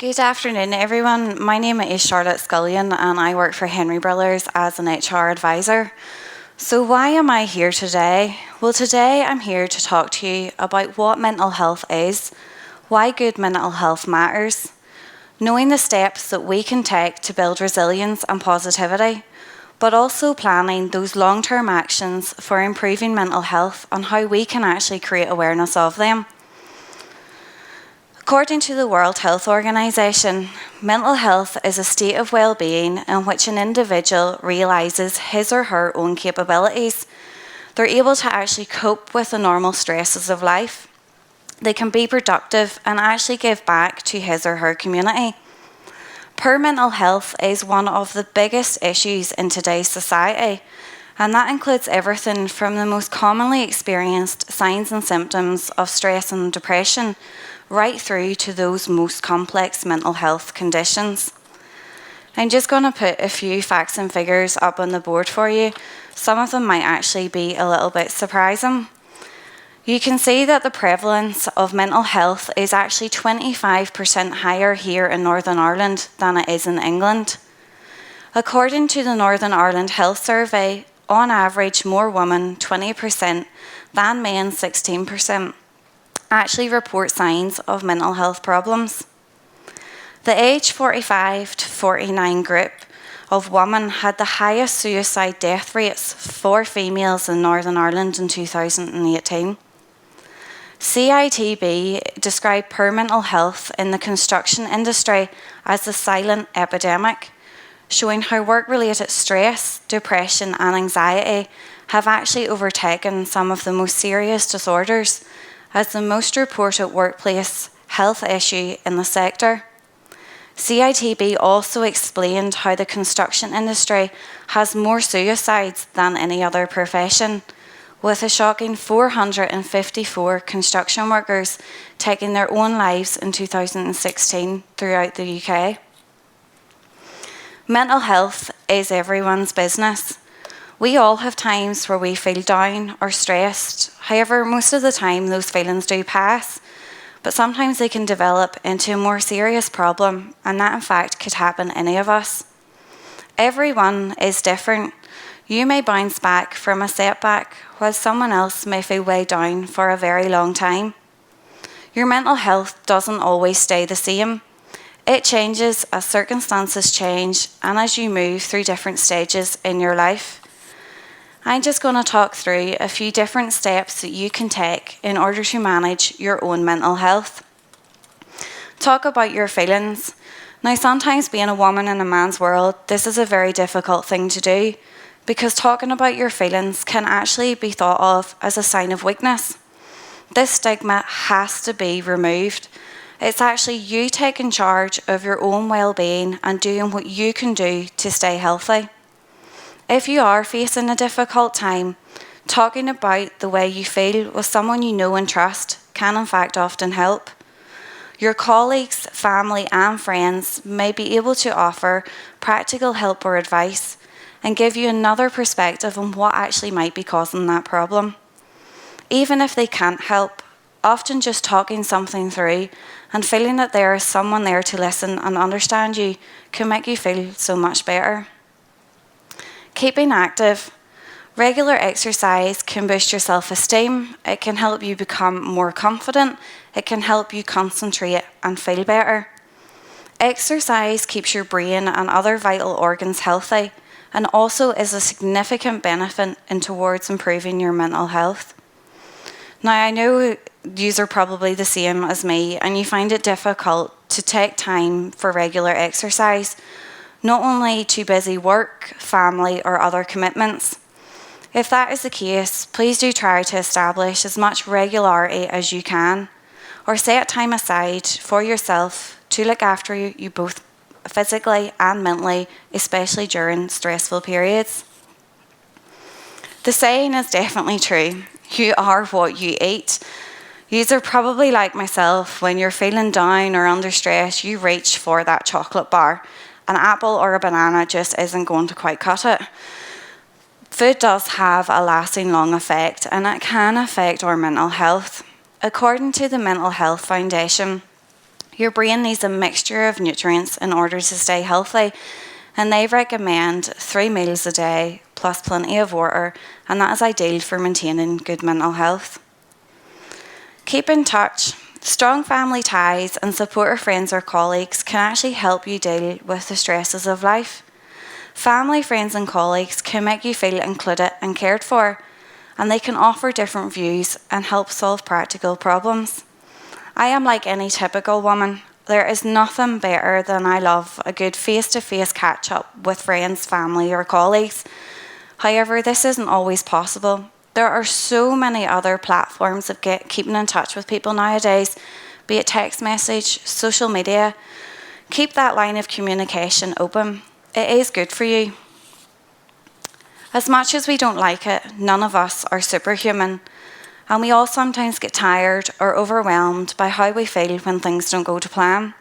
Good afternoon, everyone. My name is Charlotte Scullion, and I work for Henry Brothers as an HR advisor. So why am I here today? Well, today I'm here to talk to you about what mental health is, why good mental health matters, knowing the steps that we can take to build resilience and positivity, but also planning those long-term actions for improving mental health and how we can actually create awareness of them. According to the World Health Organization, mental health is a state of well-being in which an individual realises his or her own capabilities. They're able to actually cope with the normal stresses of life. They can be productive and actually give back to his or her community. Poor mental health is one of the biggest issues in today's society, and that includes everything from the most commonly experienced signs and symptoms of stress and depression right through to those most complex mental health conditions. I'm just going to put a few facts and figures up on the board for you. Some of them might actually be a little bit surprising. You can see that the prevalence of mental health is actually 25% higher here in Northern Ireland than it is in England. According to the Northern Ireland Health Survey, on average, more women, 20%, than men, 16%, actually report signs of mental health problems. The age 45 to 49 group of women had the highest suicide death rates for females in Northern Ireland in 2018. CITB described poor mental health in the construction industry as a silent epidemic, showing how work-related stress, depression and anxiety have actually overtaken some of the most serious disorders as the most reported workplace health issue in the sector. CITB also explained how the construction industry has more suicides than any other profession, with a shocking 454 construction workers taking their own lives in 2016 throughout the UK. Mental health is everyone's business. We all have times where we feel down or stressed. However, most of the time those feelings do pass, but sometimes they can develop into a more serious problem, and that in fact could happen to any of us. Everyone is different. You may bounce back from a setback, while someone else may feel way down for a very long time. Your mental health doesn't always stay the same. It changes as circumstances change and as you move through different stages in your life. I'm just going to talk through a few different steps that you can take in order to manage your own mental health. Talk about your feelings. Now, sometimes being a woman in a man's world, this is a very difficult thing to do because talking about your feelings can actually be thought of as a sign of weakness. This stigma has to be removed. It's actually you taking charge of your own well-being and doing what you can do to stay healthy. If you are facing a difficult time, talking about the way you feel with someone you know and trust can in fact often help. Your colleagues, family and friends may be able to offer practical help or advice and give you another perspective on what actually might be causing that problem. Even if they can't help, often just talking something through and feeling that there is someone there to listen and understand you can make you feel so much better. Keeping active. Regular exercise can boost your self-esteem, it can help you become more confident, it can help you concentrate and feel better. Exercise keeps your brain and other vital organs healthy and also is a significant benefit towards improving your mental health. Now, I know you are probably the same as me and you find it difficult to take time for regular exercise, not only too busy work, family or other commitments. If that is the case, please do try to establish as much regularity as you can, or set time aside for yourself to look after you both physically and mentally, especially during stressful periods. The saying is definitely true. You are what you eat. You are probably like myself. When you're feeling down or under stress, you reach for that chocolate bar. An apple or a banana just isn't going to quite cut it. Food does have a lasting long effect and it can affect our mental health. According to the Mental Health Foundation, Your brain needs a mixture of nutrients in order to stay healthy, and they recommend 3 meals a day plus plenty of water, and that is ideal for maintaining good mental health. Keep in touch. Strong family ties and supportive friends or colleagues can actually help you deal with the stresses of life. Family, friends and colleagues can make you feel included and cared for, and they can offer different views and help solve practical problems. I am like any typical woman. There is nothing better than I love a good face-to-face catch-up with friends, family or colleagues. However, this isn't always possible. There are so many other platforms of keeping in touch with people nowadays, be it text message, social media. Keep that line of communication open. It is good for you. As much as we don't like it, none of us are superhuman, and we all sometimes get tired or overwhelmed by how we feel when things don't go to plan.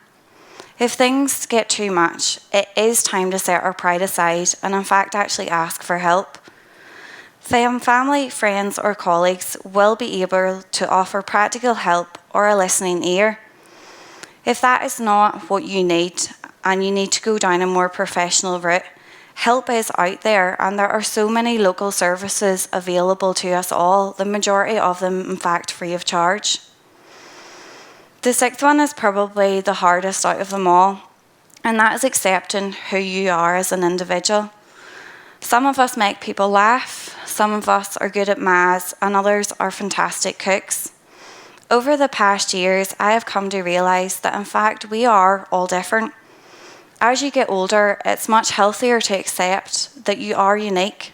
If things get too much, it is time to set our pride aside and in fact actually ask for help. Family, friends or colleagues will be able to offer practical help or a listening ear. If that is not what you need and you need to go down a more professional route, help is out there, and there are so many local services available to us all, the majority of them in fact free of charge. The sixth one is probably the hardest out of them all, and that is accepting who you are as an individual. Some of us make people laugh, some of us are good at maths, and others are fantastic cooks. Over the past years, I have come to realise that in fact we are all different. As you get older, it's much healthier to accept that you are unique.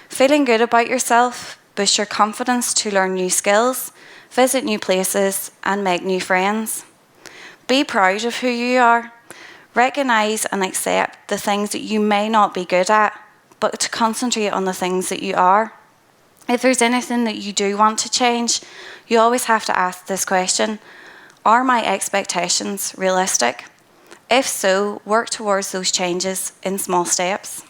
Feeling good about yourself boosts your confidence to learn new skills, visit new places, and make new friends. Be proud of who you are. Recognise and accept the things that you may not be good at, but to concentrate on the things that you are. If there's anything that you do want to change, you always have to ask this question: are my expectations realistic? If so, work towards those changes in small steps.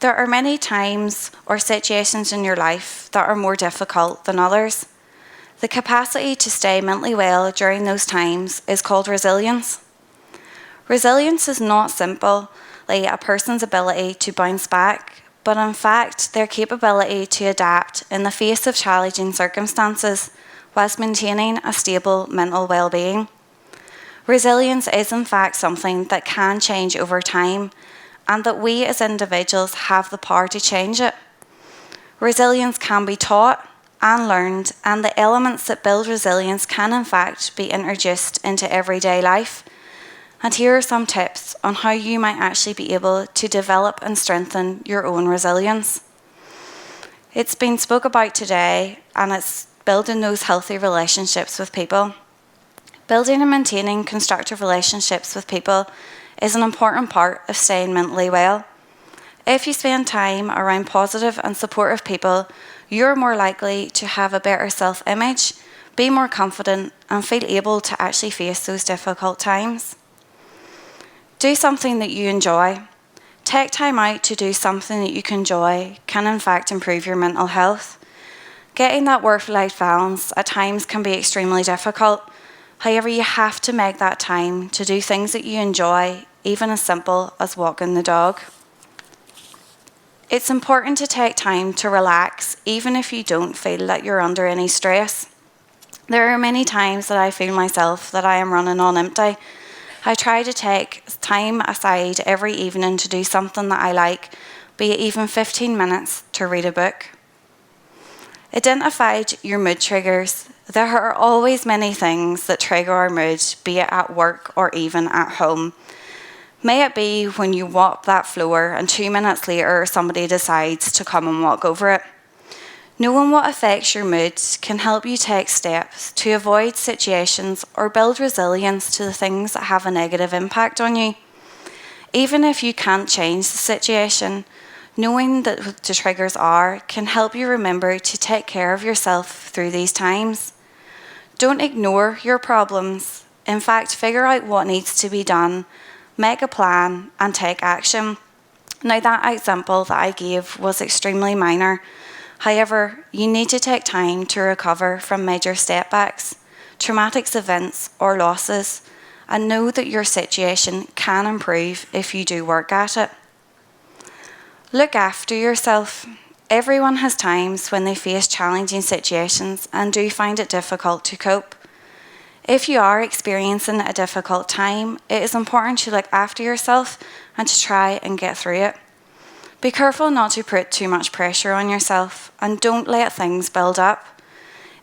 There are many times or situations in your life that are more difficult than others. The capacity to stay mentally well during those times is called resilience. Resilience is not simply a person's ability to bounce back, but in fact their capability to adapt in the face of challenging circumstances whilst maintaining a stable mental well-being. Resilience is in fact something that can change over time, and that we as individuals have the power to change it. Resilience can be taught and learned, and the elements that build resilience can in fact be introduced into everyday life. And here are some tips on how you might actually be able to develop and strengthen your own resilience. It's been spoke about today, and it's building those healthy relationships with people. Building and maintaining constructive relationships with people is an important part of staying mentally well. If you spend time around positive and supportive people, you're more likely to have a better self-image, be more confident, and feel able to actually face those difficult times. Do something that you enjoy. Take time out to do something that you can enjoy can in fact improve your mental health. Getting that work-life balance at times can be extremely difficult. However, you have to make that time to do things that you enjoy, even as simple as walking the dog. It's important to take time to relax, even if you don't feel that you're under any stress. There are many times that I feel myself that I am running on empty. I try to take time aside every evening to do something that I like, be it even 15 minutes to read a book. Identify your mood triggers. There are always many things that trigger our mood, be it at work or even at home. May it be when you walk that floor and 2 minutes later somebody decides to come and walk over it. Knowing what affects your mood can help you take steps to avoid situations or build resilience to the things that have a negative impact on you. Even if you can't change the situation, knowing that what the triggers are can help you remember to take care of yourself through these times. Don't ignore your problems. In fact, figure out what needs to be done, make a plan, and take action. Now, that example that I gave was extremely minor. However, you need to take time to recover from major setbacks. traumatic events, or losses, and know that your situation can improve if you do work at it. Look after yourself. Everyone has times when they face challenging situations and do find it difficult to cope. If you are experiencing a difficult time, it is important to look after yourself and to try and get through it. Be careful not to put too much pressure on yourself and don't let things build up.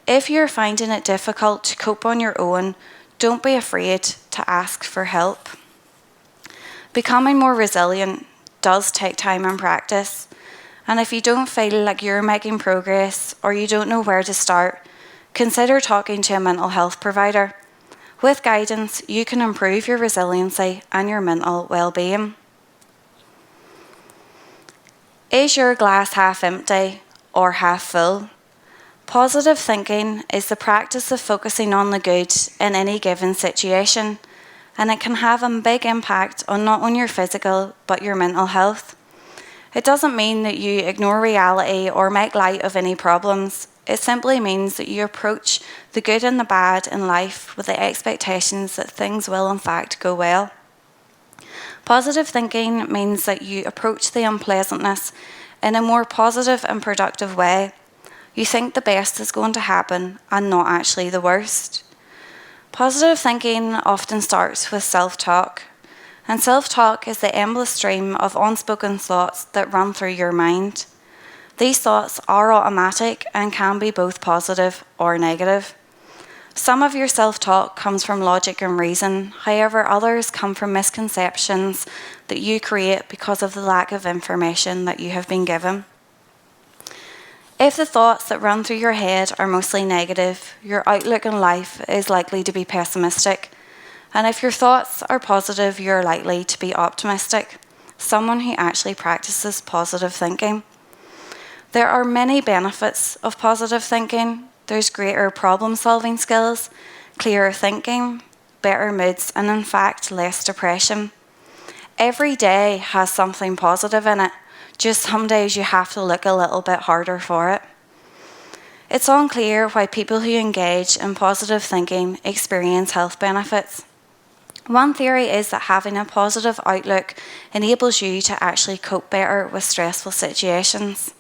If you're finding it difficult to cope on your own, don't be afraid to ask for help. Becoming more resilient does take time and practice, and if you don't feel like you're making progress or you don't know where to start, consider talking to a mental health provider. With guidance, you can improve your resiliency and your mental well-being. Is your glass half empty or half full? Positive thinking is the practice of focusing on the good in any given situation, and it can have a big impact on not only your physical but your mental health. It doesn't mean that you ignore reality or make light of any problems. It simply means that you approach the good and the bad in life with the expectations that things will in fact go well. Positive thinking means that you approach the unpleasantness in a more positive and productive way. You think the best is going to happen and not actually the worst. Positive thinking often starts with self-talk, and self-talk is the endless stream of unspoken thoughts that run through your mind. These thoughts are automatic and can be both positive or negative. Some of your self-talk comes from logic and reason, however others come from misconceptions that you create because of the lack of information that you have been given. If the thoughts that run through your head are mostly negative, your outlook in life is likely to be pessimistic. And if your thoughts are positive, you're likely to be optimistic, someone who actually practices positive thinking. There are many benefits of positive thinking. There's greater problem-solving skills, clearer thinking, better moods, and in fact, less depression. Every day has something positive in it. Just some days you have to look a little bit harder for it. It's unclear why people who engage in positive thinking experience health benefits. One theory is that having a positive outlook enables you to actually cope better with stressful situations.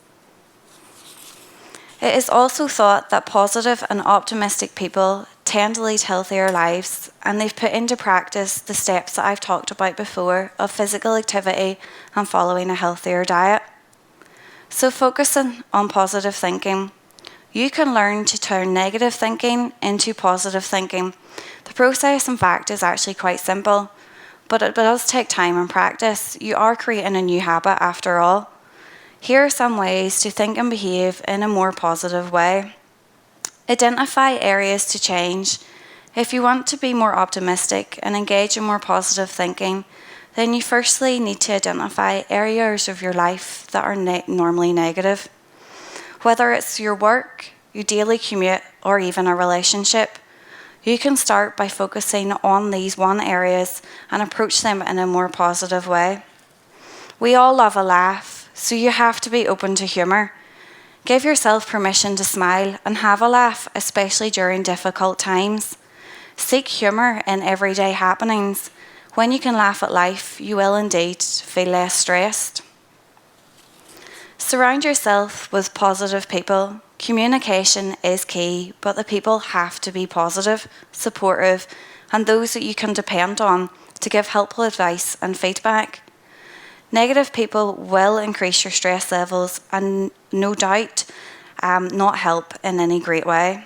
It is also thought that positive and optimistic people tend to lead healthier lives, and they've put into practice the steps that I've talked about before of physical activity and following a healthier diet. So focusing on positive thinking, you can learn to turn negative thinking into positive thinking. The process, in fact, is actually quite simple, but it does take time and practice. You are creating a new habit after all. Here are some ways to think and behave in a more positive way. Identify areas to change. If you want to be more optimistic and engage in more positive thinking, then you firstly need to identify areas of your life that are normally negative. Whether it's your work, your daily commute, or even a relationship, you can start by focusing on these one areas and approach them in a more positive way. We all love a laugh, so you have to be open to humour. Give yourself permission to smile and have a laugh, especially during difficult times. Seek humour in everyday happenings. When you can laugh at life, you will indeed feel less stressed. Surround yourself with positive people. Communication is key, but the people have to be positive, supportive, and those that you can depend on to give helpful advice and feedback. Negative people will increase your stress levels and no doubt not help in any great way.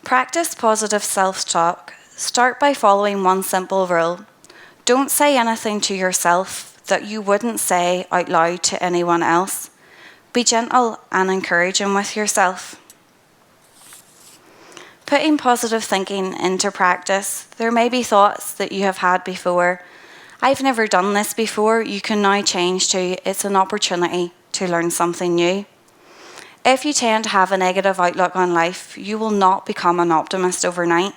Practice positive self-talk. Start by following one simple rule. Don't say anything to yourself that you wouldn't say out loud to anyone else. Be gentle and encouraging with yourself. Putting positive thinking into practice. There may be thoughts that you have had before. I've never done this before. You can now change to, it's an opportunity to learn something new. If you tend to have a negative outlook on life, you will not become an optimist overnight.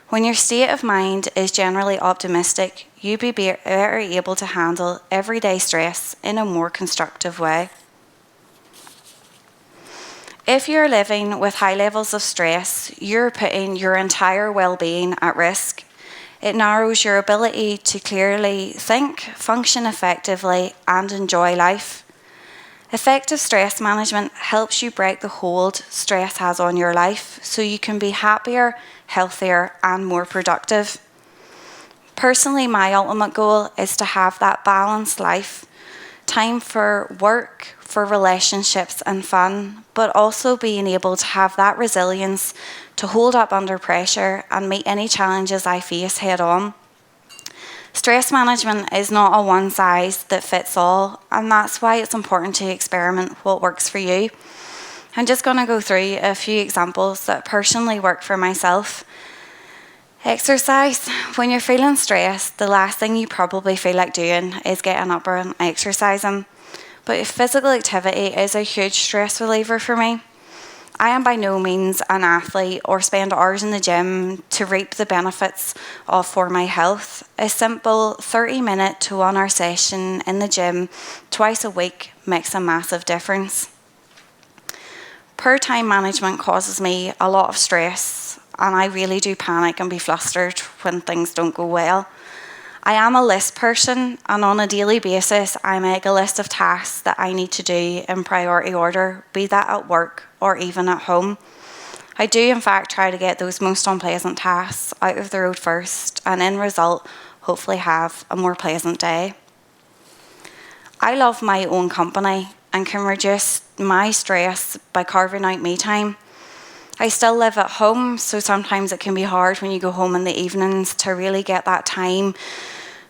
When your state of mind is generally optimistic, you'll be better able to handle everyday stress in a more constructive way. If you're living with high levels of stress, you're putting your entire well-being at risk. It narrows your ability to clearly think, function effectively, and enjoy life. Effective stress management helps you break the hold stress has on your life so you can be happier, healthier, and more productive. Personally, my ultimate goal is to have that balanced life, time for work, for relationships and fun, but also being able to have that resilience to hold up under pressure and meet any challenges I face head on. Stress management is not a one size that fits all, and that's why it's important to experiment what works for you. I'm just going to go through a few examples that personally work for myself. Exercise. When you're feeling stressed, the last thing you probably feel like doing is getting up and exercising. But physical activity is a huge stress reliever for me. I am by no means an athlete or spend hours in the gym to reap the benefits of for my health. A simple 30-minute to 1 hour session in the gym twice a week makes a massive difference. Poor time management causes me a lot of stress, and I really do panic and be flustered when things don't go well. I am a list person, and on a daily basis, I make a list of tasks that I need to do in priority order, be that at work or even at home. I do, in fact, try to get those most unpleasant tasks out of the road first, and in result, hopefully have a more pleasant day. I love my own company and can reduce my stress by carving out me time. I still live at home, so sometimes it can be hard when you go home in the evenings to really get that time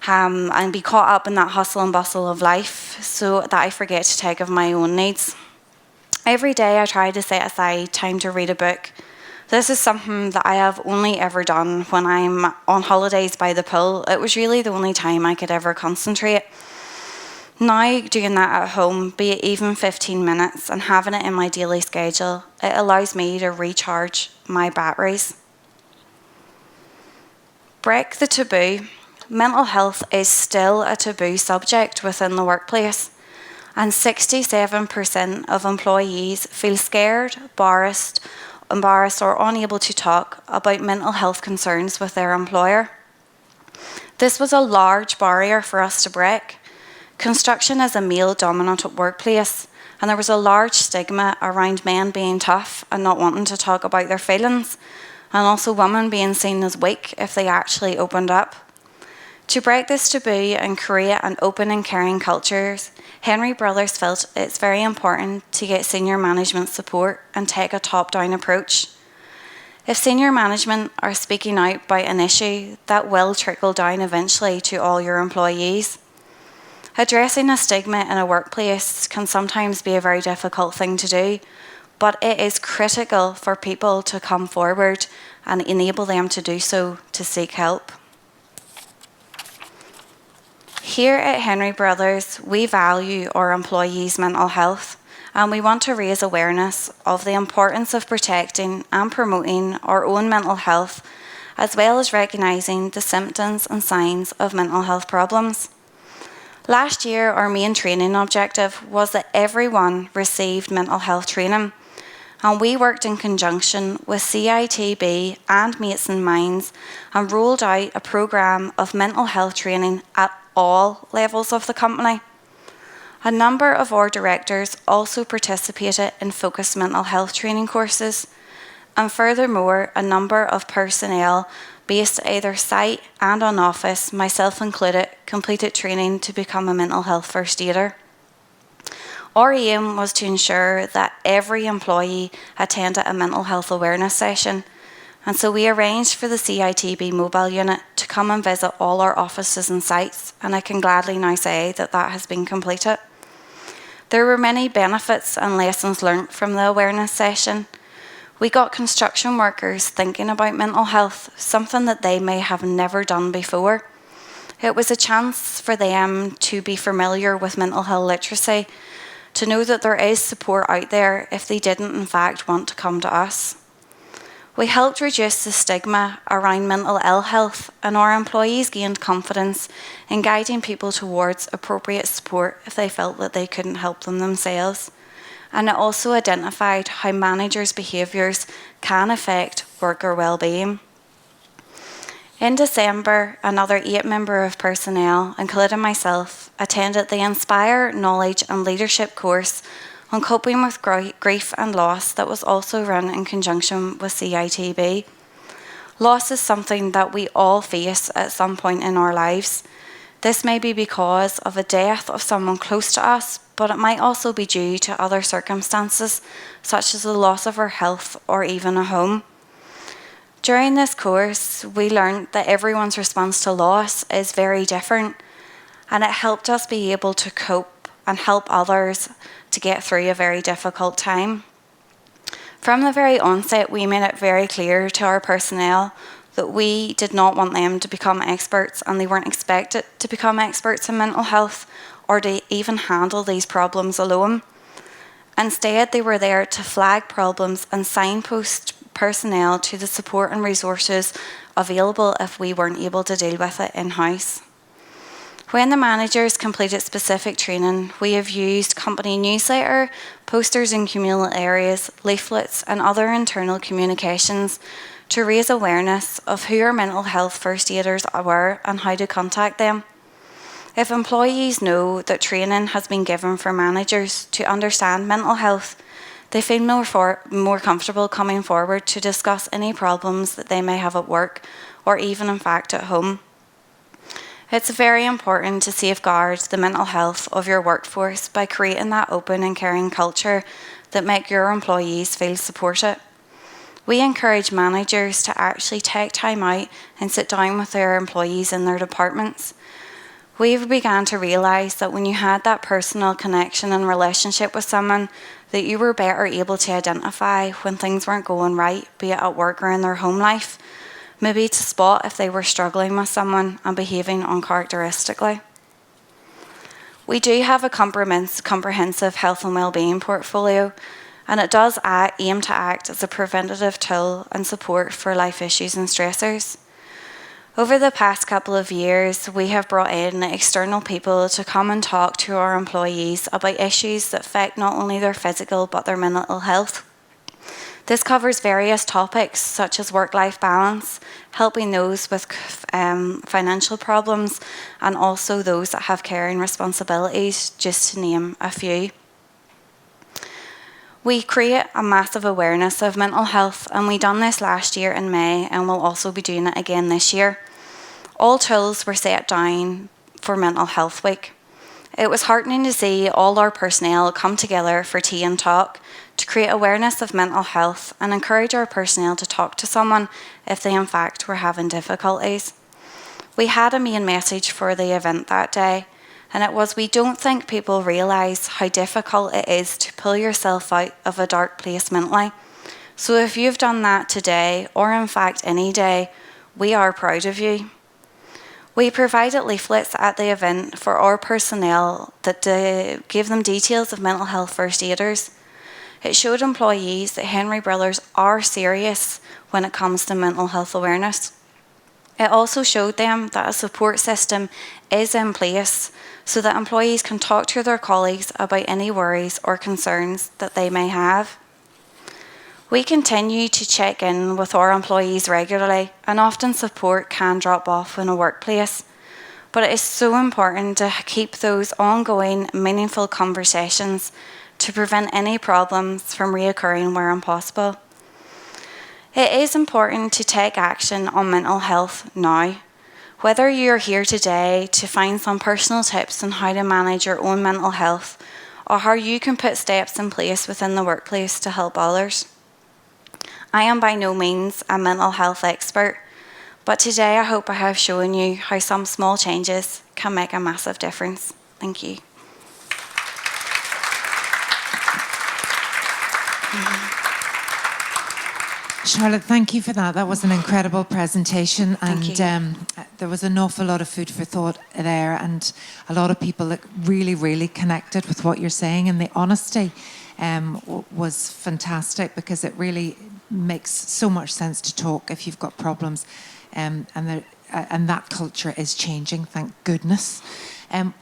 and be caught up in that hustle and bustle of life so that I forget to take of my own needs. Every day I try to set aside time to read a book. This is something that I have only ever done when I'm on holidays by the pool. It was really the only time I could ever concentrate. Now, doing that at home, be it even 15 minutes, and having it in my daily schedule, it allows me to recharge my batteries. Break the taboo. Mental health is still a taboo subject within the workplace, and 67% of employees feel scared, embarrassed, or unable to talk about mental health concerns with their employer. This was a large barrier for us to break. Construction is a male-dominant workplace, and there was a large stigma around men being tough and not wanting to talk about their feelings, and also women being seen as weak if they actually opened up. To break this taboo and create an open and caring culture, Henry Brothers felt it's very important to get senior management support and take a top-down approach. If senior management are speaking out about an issue, that will trickle down eventually to all your employees. Addressing a stigma in a workplace can sometimes be a very difficult thing to do, but it is critical for people to come forward and enable them to do so to seek help. Here at Henry Brothers, we value our employees' mental health, and we want to raise awareness of the importance of protecting and promoting our own mental health, as well as recognising the symptoms and signs of mental health problems. Last year, our main training objective was that everyone received mental health training, and we worked in conjunction with CITB and Mates and Minds and rolled out a programme of mental health training at all levels of the company. A number of our directors also participated in focused mental health training courses, and furthermore, a number of personnel based at either site and on office, myself included, completed training to become a mental health first aider. Our aim was to ensure that every employee attended a mental health awareness session, and so we arranged for the CITB mobile unit to come and visit all our offices and sites, and I can gladly now say that that has been completed. There were many benefits and lessons learnt from the awareness session. We got construction workers thinking about mental health, something that they may have never done before. It was a chance for them to be familiar with mental health literacy, to know that there is support out there if they didn't in fact want to come to us. We helped reduce the stigma around mental ill health, and our employees gained confidence in guiding people towards appropriate support if they felt that they couldn't help them themselves. and it also identified how managers' behaviours can affect worker well-being. In December, another 8 members of personnel, including myself, attended the Inspire Knowledge and Leadership course on coping with grief and loss that was also run in conjunction with CITB. Loss is something that we all face at some point in our lives. This may be because of a death of someone close to us, but it might also be due to other circumstances, such as the loss of our health or even a home. During this course, we learned that everyone's response to loss is very different, and it helped us be able to cope and help others to get through a very difficult time. From the very onset, we made it very clear to our personnel that we did not want them to become experts, and they weren't expected to become experts in mental health or to even handle these problems alone. Instead, they were there to flag problems and signpost personnel to the support and resources available if we weren't able to deal with it in-house. When the managers completed specific training, we have used company newsletter, posters in communal areas, leaflets and other internal communications to raise awareness of who our mental health first aiders were and how to contact them. If employees know that training has been given for managers to understand mental health, they feel more comfortable coming forward to discuss any problems that they may have at work or even in fact at home. It's very important to safeguard the mental health of your workforce by creating that open and caring culture that make your employees feel supported. We encourage managers to actually take time out and sit down with their employees in their departments. We've begun to realise that when you had that personal connection and relationship with someone, that you were better able to identify when things weren't going right, be it at work or in their home life, maybe to spot if they were struggling with someone and behaving uncharacteristically. We do have a comprehensive health and wellbeing portfolio, and it does aim to act as a preventative tool and support for life issues and stressors. Over the past couple of years, we have brought in external people to come and talk to our employees about issues that affect not only their physical but their mental health. This covers various topics such as work-life balance, helping those with financial problems, and also those that have caring responsibilities, just to name a few. We create a massive awareness of mental health, and we done this last year in May, and we'll also be doing it again this year. All tools were set down for Mental Health Week. It was heartening to see all our personnel come together for tea and talk to create awareness of mental health and encourage our personnel to talk to someone if they in fact were having difficulties. We had a main message for the event that day, and it was, we don't think people realise how difficult it is to pull yourself out of a dark place mentally. So if you've done that today, or in fact any day, we are proud of you. We provided leaflets at the event for our personnel that gave them details of mental health first aiders. It showed employees that Henry Brothers are serious when it comes to mental health awareness. It also showed them that a support system is in place so that employees can talk to their colleagues about any worries or concerns that they may have. We continue to check in with our employees regularly, and often support can drop off in a workplace. But it is so important to keep those ongoing, meaningful conversations to prevent any problems from reoccurring where impossible. It is important to take action on mental health now. Whether you're here today to find some personal tips on how to manage your own mental health, or how you can put steps in place within the workplace to help others. I am by no means a mental health expert, but today I hope I have shown you how some small changes can make a massive difference. Thank you. Charlotte, thank you for that. That was an incredible presentation, and there was an awful lot of food for thought there, and a lot of people that really, really connected with what you're saying, and the honesty was fantastic, because it really makes so much sense to talk if you've got problems, and that culture is changing, thank goodness.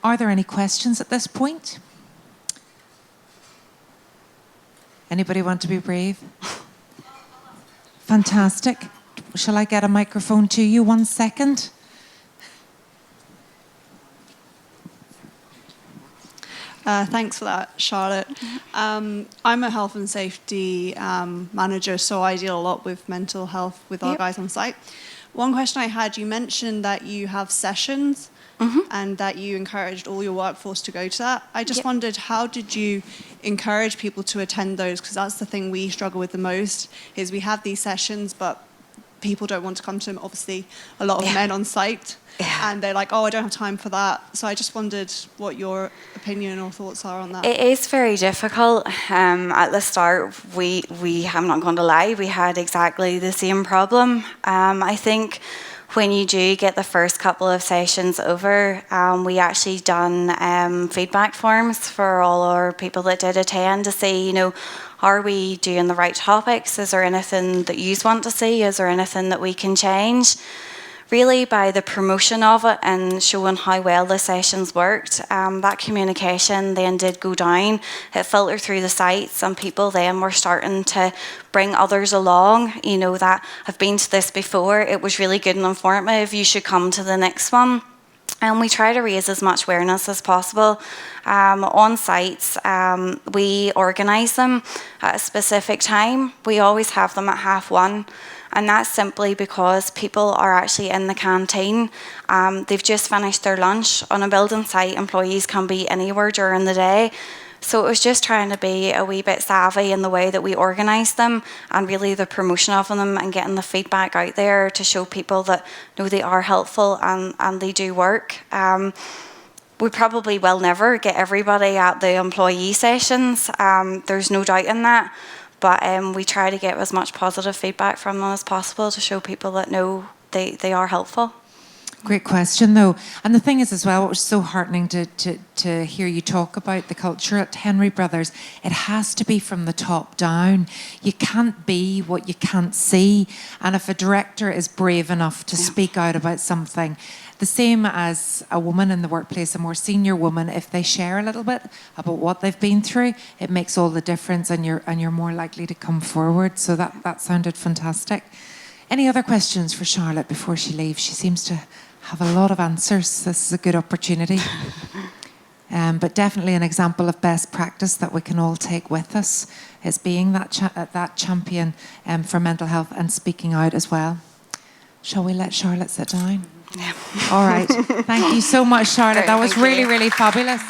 Are there any questions at this point? Anybody want to be brave? Fantastic. Shall I get a microphone to you? 1 second. Thanks for that, Charlotte. I'm a health and safety manager, so I deal a lot with mental health with our guys on site. One question I had, you mentioned that you have sessions and that you encouraged all your workforce to go to that. I just wondered, how did you encourage people to attend those? Because that's the thing we struggle with the most, is we have these sessions, but people don't want to come to them. Obviously, a lot of men on site. And they're like, oh, I don't have time for that. So I just wondered what your opinion or thoughts are on that. It is very difficult. At the start, we I'm not going to lie, we had exactly the same problem. I think when you do get the first couple of sessions over, we actually done feedback forms for all our people that did attend to see, are we doing the right topics? Is there anything that you want to see? Is there anything that we can change? Really, by the promotion of it and showing how well the sessions worked, that communication then did go down. It filtered through the sites, and people then were starting to bring others along, that have been to this before. It was really good and informative. You should come to the next one. And we try to raise as much awareness as possible. On sites, we organise them at a specific time. We always have them at 1:30. And that's simply because people are actually in the canteen. They've just finished their lunch. On a building site, employees can be anywhere during the day. So it was just trying to be a wee bit savvy in the way that we organise them, and really the promotion of them and getting the feedback out there to show people that they are helpful and they do work. We probably will never get everybody at the employee sessions. There's no doubt in that. But we try to get as much positive feedback from them as possible to show people that they are helpful. Great question, though. And the thing is as well, it was so heartening to hear you talk about the culture at Henry Brothers. It has to be from the top down. You can't be what you can't see. And if a director is brave enough to speak out about something, the same as a woman in the workplace, a more senior woman, if they share a little bit about what they've been through, it makes all the difference, and you're more likely to come forward. So that sounded fantastic. Any other questions for Charlotte before she leaves? She seems to have a lot of answers. This is a good opportunity. But definitely an example of best practice that we can all take with us is being that champion for mental health and speaking out as well. Shall we let Charlotte sit down? Yeah. All right. Thank you so much, Charlotte. Great, that was really, really fabulous.